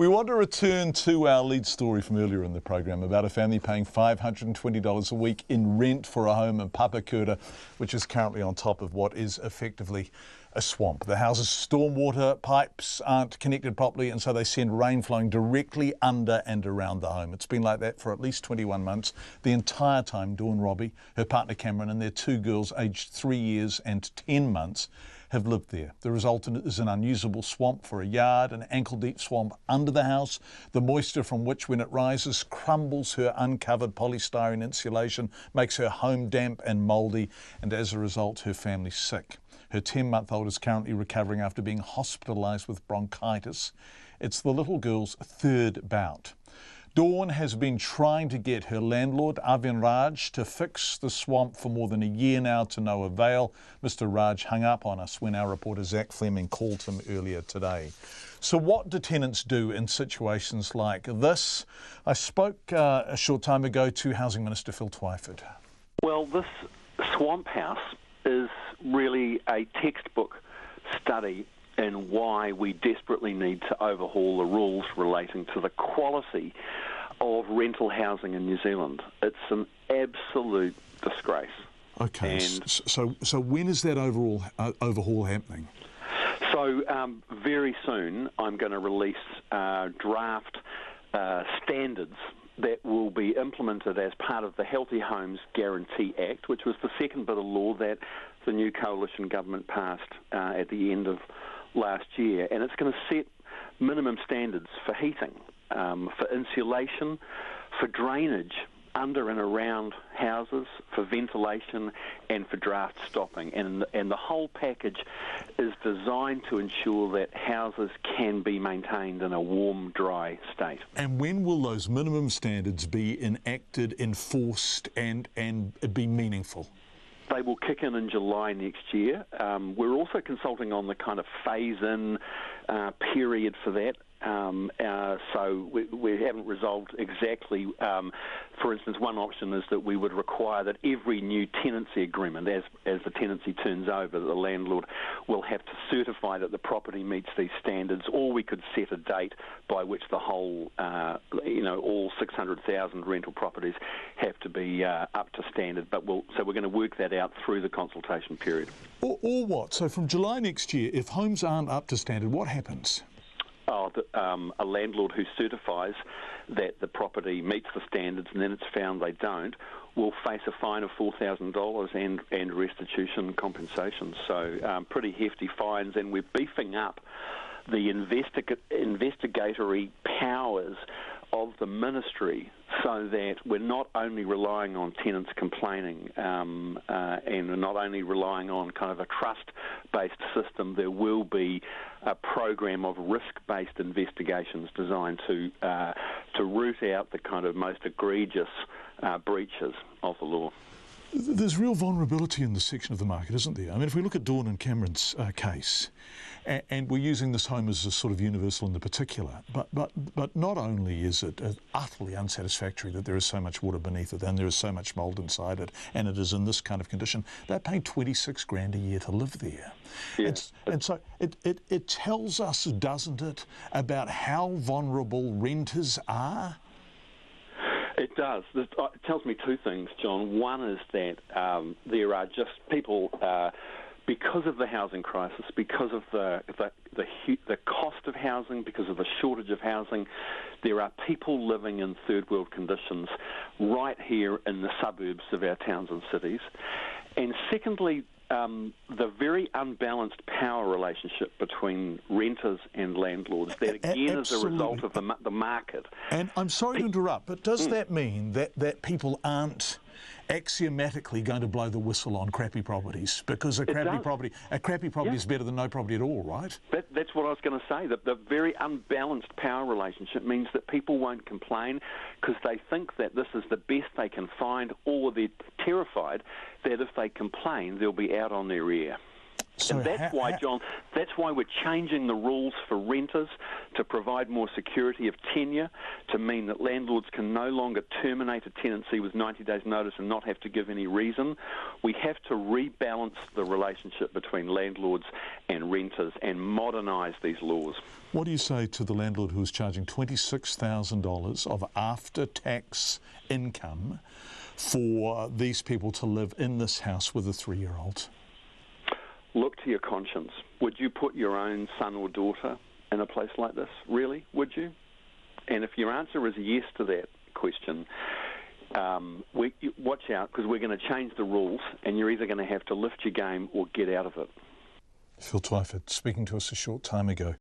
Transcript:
We want to return to our lead story from earlier in the program about a family paying $520 a week in rent for a home in Papakura, which is currently on top of what is effectively a swamp. The house's stormwater pipes aren't connected properly, and so they send rain flowing directly under and around the home. It's been like that for at least 21 months. The entire time, Dawn Robbie, her partner Cameron, and their two girls aged 3 years and 10 months have lived there. The result is an unusable swamp for a yard, an ankle-deep swamp under the house, the moisture from which, when it rises, crumbles her uncovered polystyrene insulation, makes her home damp and mouldy, and as a result, her family sick. Her 10-month-old is currently recovering after being hospitalised with bronchitis. It's the little girl's third bout. Dawn has been trying to get her landlord, Arvind Raj, to fix the swamp for more than a year now, to no avail. Mr Raj hung up on us when our reporter Zach Fleming called him earlier today. So what do tenants do in situations like this? I spoke a short time ago to Housing Minister Phil Twyford. Well, this swamp house is really a textbook study in why we desperately need to overhaul the rules relating to the quality of rental housing in New Zealand. It's an absolute disgrace. Okay, so when is that overhaul happening? So very soon I'm going to release draft standards that will be implemented as part of the Healthy Homes Guarantee Act, which was the second bit of law that the new coalition government passed at the end of last year. And it's going to set minimum standards for heating, for insulation, for drainage under and around houses, for ventilation and for draft stopping. And the whole package is designed to ensure that houses can be maintained in a warm, dry state. And when will those minimum standards be enacted, enforced and be meaningful? They will kick in July next year. We're also consulting on the kind of phase-in period for that. So we haven't resolved exactly. For instance, one option is that we would require that every new tenancy agreement, as the tenancy turns over, the landlord will have to certify that the property meets these standards, or we could set a date by which the whole, all 600,000 rental properties have to be up to standard. So we're going to work that out through the consultation period. Or what? So from July next year, if homes aren't up to standard, what happens? A landlord who certifies that the property meets the standards and then it's found they don't will face a fine of $4,000 and restitution compensation. So pretty hefty fines, and we're beefing up the investigatory powers of the ministry so that we're not only relying on tenants complaining and we're not only relying on kind of a trust-based system. There will be a program of risk-based investigations designed to root out the kind of most egregious breaches of the law. There's real vulnerability in this section of the market, isn't there? I mean, if we look at Dawn and Cameron's case, and we're using this home as a sort of universal in the particular, but not only is it utterly unsatisfactory that there is so much water beneath it and there is so much mould inside it, and it is in this kind of condition, they're paying $26,000 a year to live there. Yes. And so it tells us, doesn't it, about how vulnerable renters are? It does. It tells me two things, John. One is that there are just people, because of the housing crisis, because of the cost of housing, because of the shortage of housing, there are people living in third world conditions right here in the suburbs of our towns and cities. And secondly, the very unbalanced power relationship between renters and landlords, that again is a result of the market. And I'm sorry to interrupt, but does that mean that people aren't axiomatically going to blow the whistle on crappy properties? Because a crappy property is better than no property at all, right? That's what I was going to say. The very unbalanced power relationship means that people won't complain because they think that this is the best they can find, or they're terrified that if they complain, they'll be out on their ear. So and that's why, John, that's why we're changing the rules for renters to provide more security of tenure, to mean that landlords can no longer terminate a tenancy with 90 days' notice and not have to give any reason. We have to rebalance the relationship between landlords and renters and modernise these laws. What do you say to the landlord who is charging $26,000 of after-tax income for these people to live in this house with a 3-year-old? Look to your conscience. Would you put your own son or daughter in a place like this? Really? Would you? And if your answer is yes to that question, watch out, because we're going to change the rules and you're either going to have to lift your game or get out of it. Phil Twyford speaking to us a short time ago.